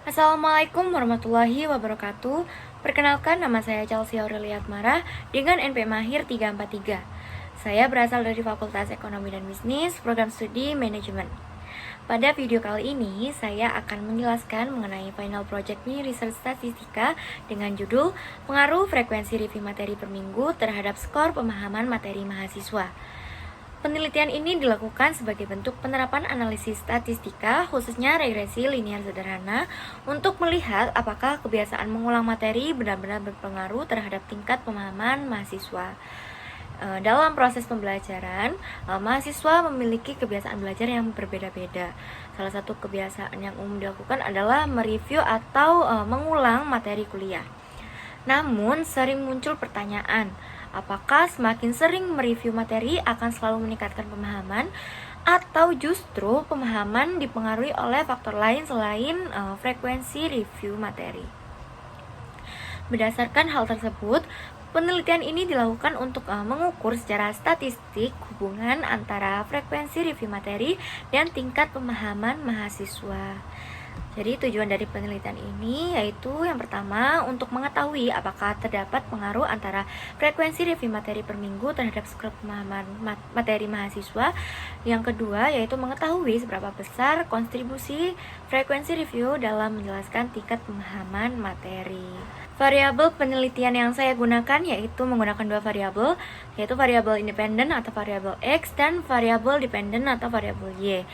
Assalamualaikum warahmatullahi wabarakatuh. Perkenalkan, nama saya Chelsea Aurelia Atmara dengan NP Mahir 343. Saya berasal dari Fakultas Ekonomi dan Bisnis, Program Studi Manajemen. Pada video kali ini, saya akan menjelaskan mengenai final project mini research statistika dengan judul Pengaruh Frekuensi Review Materi per Minggu terhadap skor pemahaman materi mahasiswa. Penelitian ini dilakukan sebagai bentuk penerapan analisis statistika, khususnya regresi linear sederhana, untuk melihat apakah kebiasaan mengulang materi benar-benar berpengaruh terhadap tingkat pemahaman mahasiswa. Dalam proses pembelajaran, mahasiswa memiliki kebiasaan belajar yang berbeda-beda. Salah satu kebiasaan yang umum dilakukan adalah mereview atau mengulang materi kuliah. Namun, sering muncul pertanyaan, apakah semakin sering mereview materi akan selalu meningkatkan pemahaman, atau justru pemahaman dipengaruhi oleh faktor lain selain frekuensi review materi? Berdasarkan hal tersebut, penelitian ini dilakukan untuk mengukur secara statistik hubungan antara frekuensi review materi dan tingkat pemahaman mahasiswa. Jadi tujuan dari penelitian ini yaitu yang pertama untuk mengetahui apakah terdapat pengaruh antara frekuensi review materi per minggu terhadap skor pemahaman materi mahasiswa. Yang kedua yaitu mengetahui seberapa besar kontribusi frekuensi review dalam menjelaskan tingkat pemahaman materi. Variabel penelitian yang saya gunakan yaitu menggunakan dua variabel, yaitu variabel independen atau variabel X dan variabel dependen atau variabel Y.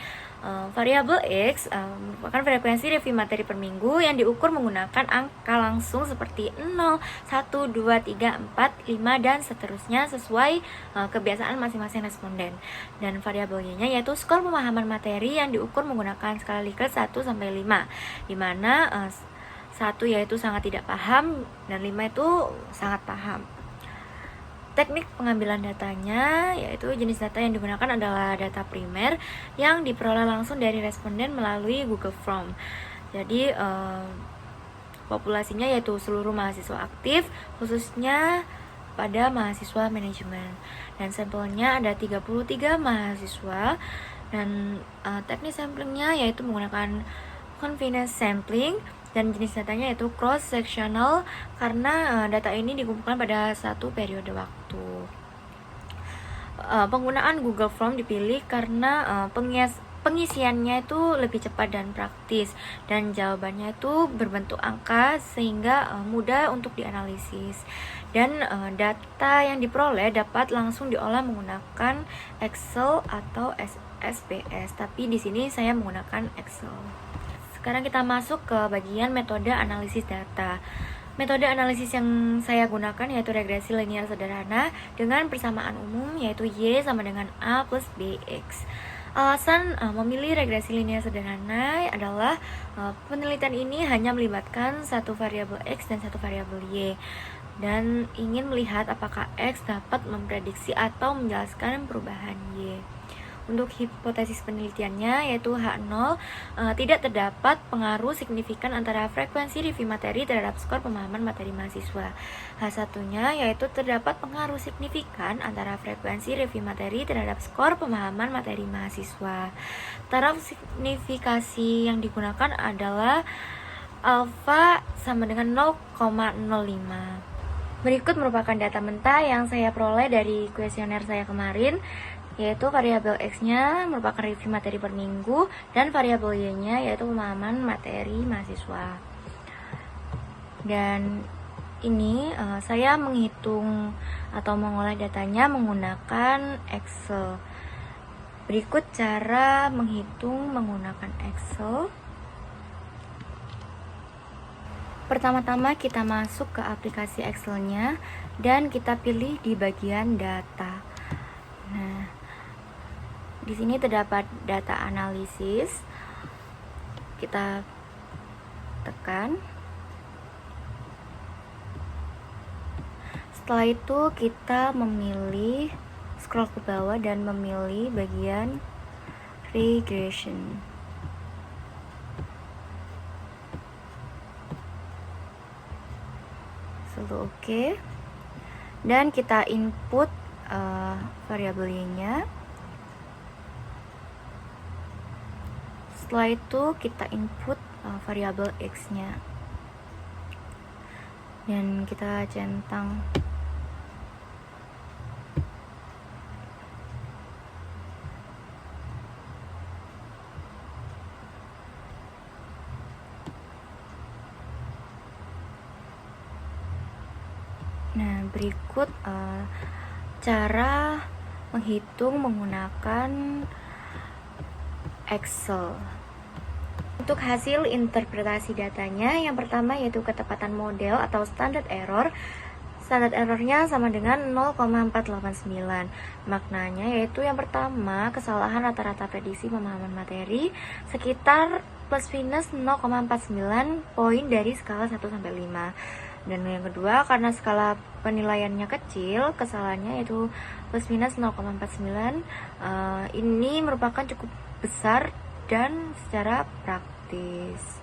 Variabel X merupakan frekuensi review materi per minggu yang diukur menggunakan angka langsung seperti 0, 1, 2, 3, 4, 5, dan seterusnya sesuai kebiasaan masing-masing responden. Dan variabel Y-nya yaitu skor pemahaman materi yang diukur menggunakan skala Likert 1 sampai 5, di mana 1 yaitu sangat tidak paham dan 5 itu sangat paham. Teknik pengambilan datanya yaitu jenis data yang digunakan adalah data primer yang diperoleh langsung dari responden melalui Google Form. Jadi populasinya yaitu seluruh mahasiswa aktif, khususnya pada mahasiswa manajemen. Dan sampelnya ada 33 mahasiswa, dan teknik samplingnya yaitu menggunakan confidence sampling, dan jenis datanya yaitu cross sectional karena data ini dikumpulkan pada satu periode waktu. Penggunaan Google Form dipilih karena pengisiannya itu lebih cepat dan praktis, dan jawabannya itu berbentuk angka sehingga mudah untuk dianalisis, dan data yang diperoleh dapat langsung diolah menggunakan Excel atau SPSS, tapi di sini saya menggunakan Excel. Sekarang kita masuk ke bagian metode analisis data. Metode analisis yang saya gunakan yaitu regresi linear sederhana dengan persamaan umum yaitu Y sama dengan A plus BX. Alasan memilih regresi linear sederhana adalah penelitian ini hanya melibatkan satu variabel X dan satu variabel Y, dan ingin melihat apakah X dapat memprediksi atau menjelaskan perubahan Y. Untuk hipotesis penelitiannya yaitu H0, tidak terdapat pengaruh signifikan antara frekuensi review materi terhadap skor pemahaman materi mahasiswa. H1-nya yaitu terdapat pengaruh signifikan antara frekuensi review materi terhadap skor pemahaman materi mahasiswa. Taraf signifikasi yang digunakan adalah alfa sama dengan 0,05. Berikut merupakan data mentah yang saya peroleh dari kuesioner saya kemarin, yaitu variabel X-nya merupakan review materi per minggu dan variabel Y-nya yaitu pemahaman materi mahasiswa. Dan ini saya menghitung atau mengolah datanya menggunakan Excel. Berikut cara menghitung menggunakan Excel. Pertama-tama kita masuk ke aplikasi Excel-nya dan kita pilih di bagian data. Nah, di sini terdapat data analisis. Kita tekan. Setelah itu kita memilih, scroll ke bawah dan memilih bagian regression. Selalu oke. Dan kita input variabel Y-nya. Setelah itu kita input variabel x-nya. Dan kita centang berikut cara menghitung menggunakan Excel. Untuk hasil interpretasi datanya, yang pertama yaitu ketepatan model atau standard error. Standar errornya sama dengan 0,489. Maknanya yaitu yang pertama, kesalahan rata-rata prediksi pemahaman materi sekitar plus minus 0,49 poin dari skala 1 sampai 5. Dan yang kedua, karena skala penilaiannya kecil, kesalahannya yaitu plus minus 0,49. Ini merupakan cukup besar dan secara praktis.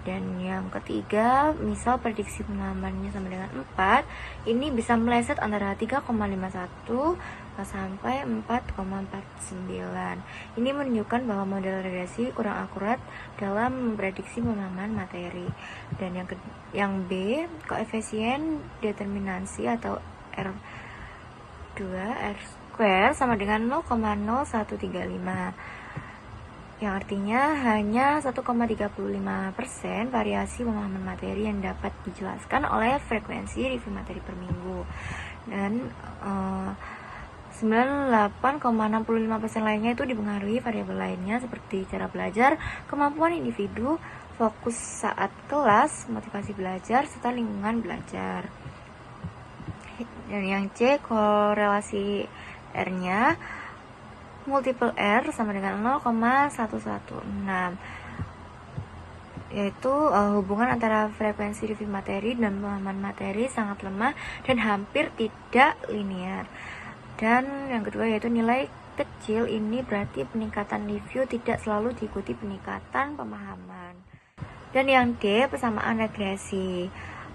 Dan yang ketiga, misal prediksi pemahamannya sama dengan 4, ini bisa meleset antara 3,51 sampai 4,49. Ini menunjukkan bahwa model regresi kurang akurat dalam memprediksi pemahaman materi. Dan yang B, koefisien determinansi atau R2 R square sama dengan 0,0135. Yang artinya hanya 1,35% variasi pemahaman materi yang dapat dijelaskan oleh frekuensi review materi per minggu. Dan 98,65% lainnya itu dipengaruhi variabel lainnya seperti cara belajar, kemampuan individu, fokus saat kelas, motivasi belajar, serta lingkungan belajar. Dan yang C, korelasi R-nya multiple R sama dengan 0,116, yaitu hubungan antara frekuensi review materi dan pemahaman materi sangat lemah dan hampir tidak linear. Dan yang kedua yaitu nilai kecil ini berarti peningkatan review tidak selalu diikuti peningkatan pemahaman. Dan yang D, persamaan regresi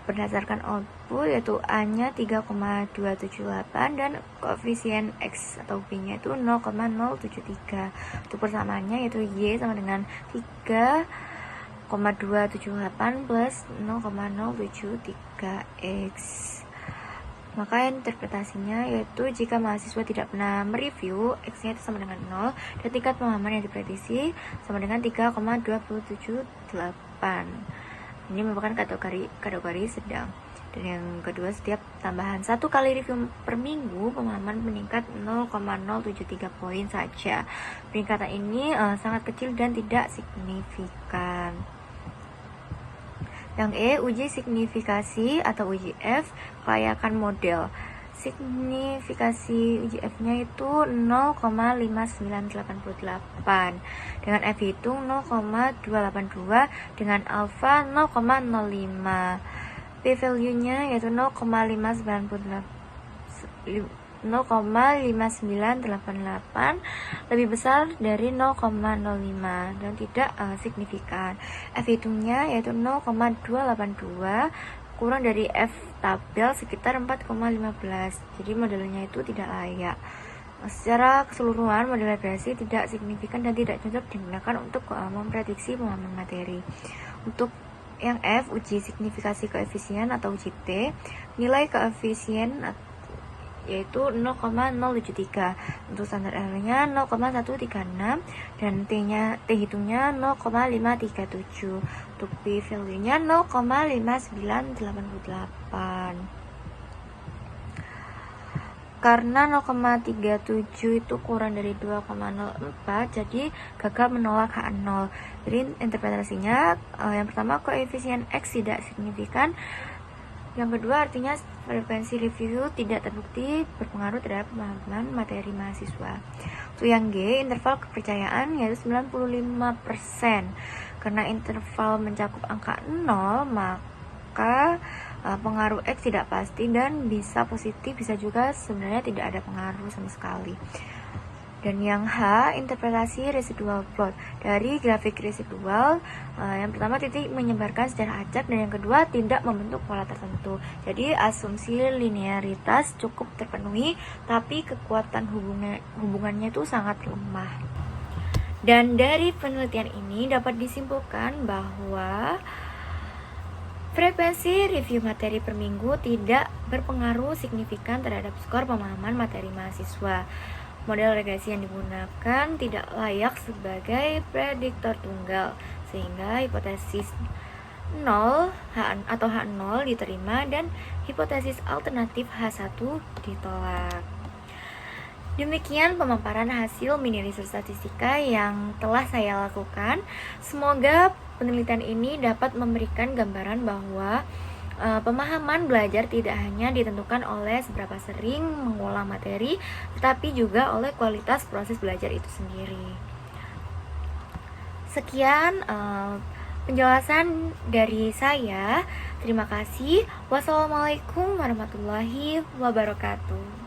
berdasarkan output yaitu A-nya 3,278 dan koefisien X atau B-nya itu 0,073. Untuk persamaannya yaitu Y sama dengan 3,278 plus 0,073X. Maka interpretasinya yaitu jika mahasiswa tidak pernah mereview, X-nya itu sama dengan 0 dan tingkat pemahaman yang diprediksi sama dengan 3,278. Ini merupakan kategori sedang. Dan yang kedua, setiap tambahan 1 kali review per minggu, pemahaman meningkat 0,073 poin saja. Peningkatan ini sangat kecil dan tidak signifikan. Yang E, uji signifikasi atau uji F, kelayakan model. Signifikasi uji F-nya itu 0,5988 dengan F hitung 0,282 dengan alfa 0,05. P-value-nya yaitu 0,5988 lebih besar dari 0,05 dan tidak signifikan. F hitungnya yaitu 0,282 kurang dari F tabel sekitar 4,15. Jadi modelnya itu tidak layak. Secara keseluruhan model regresi tidak signifikan dan tidak cocok digunakan untuk memprediksi pemahaman materi. Untuk yang F, uji signifikasi koefisien atau uji T, nilai koefisien yaitu 0,073. Untuk standar error-nya 0,136 dan T hitungnya 0,537. Untuk P value-nya 0,5988. Karena 0,37 itu kurang dari 2,04, jadi gagal menolak H0. Jadi interpretasinya yang pertama, koefisien X tidak signifikan. Yang kedua, artinya frekuensi review tidak terbukti berpengaruh terhadap pemahaman materi mahasiswa. Untuk yang G, interval kepercayaan yaitu 95%. Karena interval mencakup angka 0, maka pengaruh X tidak pasti dan bisa positif, bisa juga sebenarnya tidak ada pengaruh sama sekali. Dan yang H, interpretasi residual plot. Dari grafik residual, yang pertama titik menyebarkan secara acak dan yang kedua tidak membentuk pola tertentu. Jadi asumsi linearitas cukup terpenuhi, tapi kekuatan hubungannya itu sangat lemah. Dan dari penelitian ini dapat disimpulkan bahwa frekuensi review materi per minggu tidak berpengaruh signifikan terhadap skor pemahaman materi mahasiswa. Model regresi yang digunakan tidak layak sebagai prediktor tunggal, sehingga hipotesis 0 atau H0 diterima dan hipotesis alternatif H1 ditolak. Demikian pemaparan hasil mini research statistika yang telah saya lakukan. Semoga penelitian ini dapat memberikan gambaran bahwa pemahaman belajar tidak hanya ditentukan oleh seberapa sering mengulang materi, tetapi juga oleh kualitas proses belajar itu sendiri. Sekian penjelasan dari saya. Terima kasih. Wassalamualaikum warahmatullahi wabarakatuh.